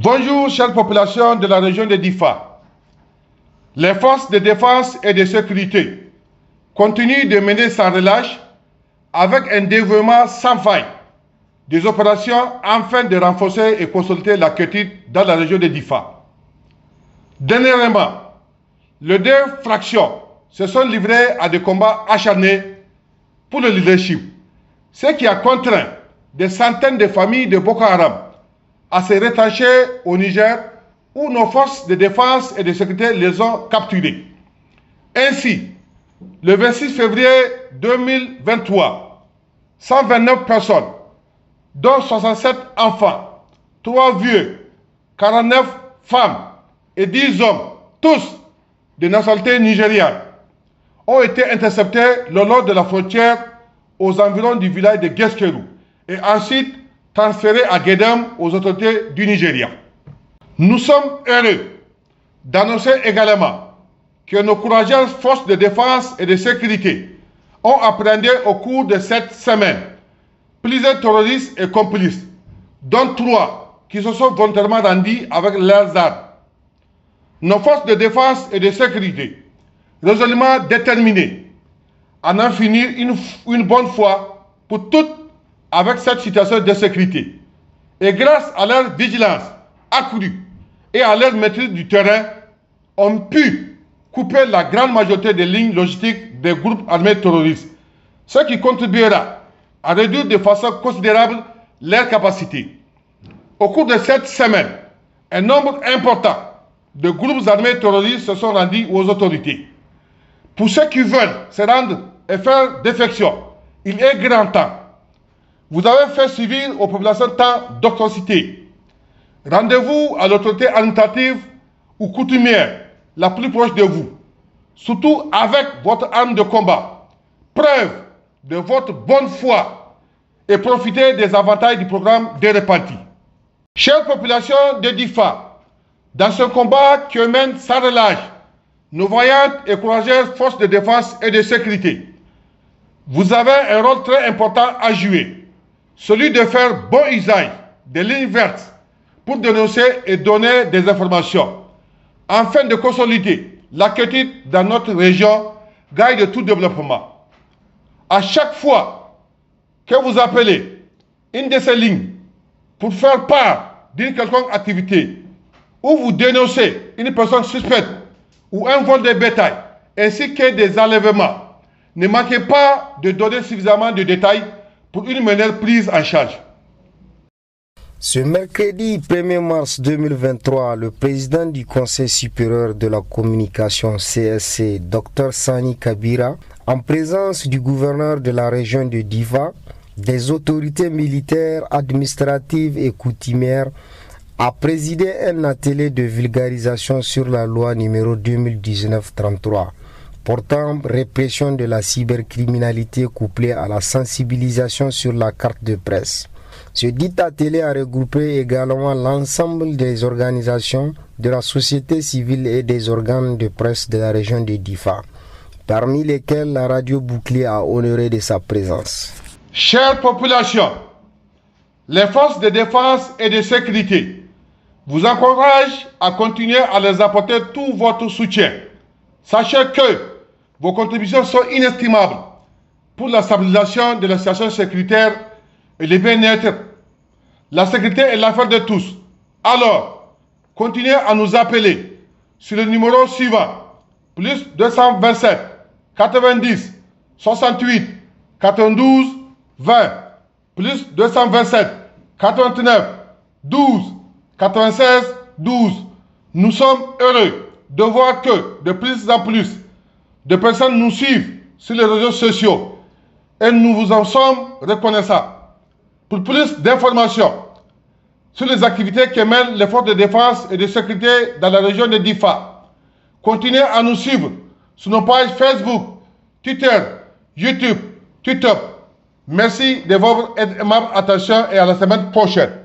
Bonjour, chère population de la région de Difa. Les forces de défense et de sécurité continuent de mener sans relâche, avec un dévouement sans faille, des opérations afin de renforcer et consolider la quiétude dans la région de Difa. Dernièrement, les deux fractions se sont livrées à des combats acharnés pour le leadership, ce qui a contraint des centaines de familles de Boko Haram à se retrancher au Niger, où nos forces de défense et de sécurité les ont capturés. Ainsi, le 26 février 2023, 129 personnes, dont 67 enfants, 3 vieux, 49 femmes et 10 hommes, tous de nationalité nigériane, ont été interceptés le long de la frontière aux environs du village de Guesquerou et ensuite transférés à Guédem aux autorités du Nigeria. Nous sommes heureux d'annoncer également que nos courageuses forces de défense et de sécurité ont appréhendé au cours de cette semaine plusieurs terroristes et complices, dont 3 qui se sont volontairement rendus avec leurs armes. Nos forces de défense et de sécurité, résolument déterminées à en finir une bonne fois pour toutes avec cette situation de sécurité, et grâce à leur vigilance accrue et à leur maîtrise du terrain, ont pu couper la grande majorité des lignes logistiques des groupes armés terroristes, ce qui contribuera à réduire de façon considérable leurs capacités. Au cours de cette semaine, un nombre important de groupes armés terroristes se sont rendus aux autorités. Pour ceux qui veulent se rendre et faire défection, il est grand temps. Vous avez fait subir aux populations tant d'atrocités. Rendez-vous à l'autorité administrative ou coutumière la plus proche de vous, surtout avec votre arme de combat, preuve de votre bonne foi, et profitez des avantages du programme de répartie. Chère population de Difa, dans ce combat que mènent sans relâche nos vaillantes et courageuses forces de défense et de sécurité, vous avez un rôle très important à jouer, celui de faire bon usage des lignes vertes pour dénoncer et donner des informations, afin de consolider la quiétude dans notre région, gage de tout développement. À chaque fois que vous appelez une de ces lignes pour faire part d'une quelconque activité, ou vous dénoncez une personne suspecte ou un vol de bétail, ainsi que des enlèvements, ne manquez pas de donner suffisamment de détails pour une meilleure prise en charge. Ce mercredi 1er mars 2023, le président du Conseil supérieur de la communication CSC, Dr Sani Kabira, en présence du gouverneur de la région de Difa, des autorités militaires, administratives et coutumières, a présidé un atelier de vulgarisation sur la loi numéro 2019-33 portant répression de la cybercriminalité couplée à la sensibilisation sur la carte de presse. Ce dit atelier a regroupé également l'ensemble des organisations de la société civile et des organes de presse de la région de Difa, parmi lesquels la radio Bouclier a honoré de sa présence. Chère population, les forces de défense et de sécurité vous encouragent à continuer à les apporter tout votre soutien. Sachez que vos contributions sont inestimables pour la stabilisation de la situation sécuritaire et le bien-être. La sécurité est l'affaire de tous. Alors, continuez à nous appeler sur le numéro suivant, plus 227 90 68 92 20, plus 227 89 12 96 12. Nous sommes heureux de voir que de plus en plus de personnes nous suivent sur les réseaux sociaux et nous vous en sommes reconnaissants. Pour plus d'informations sur les activités que mènent les forces de défense et de sécurité dans la région de Difa, continuez à nous suivre sur nos pages Facebook, Twitter, YouTube, TikTok. Merci de votre aimable attention et à la semaine prochaine.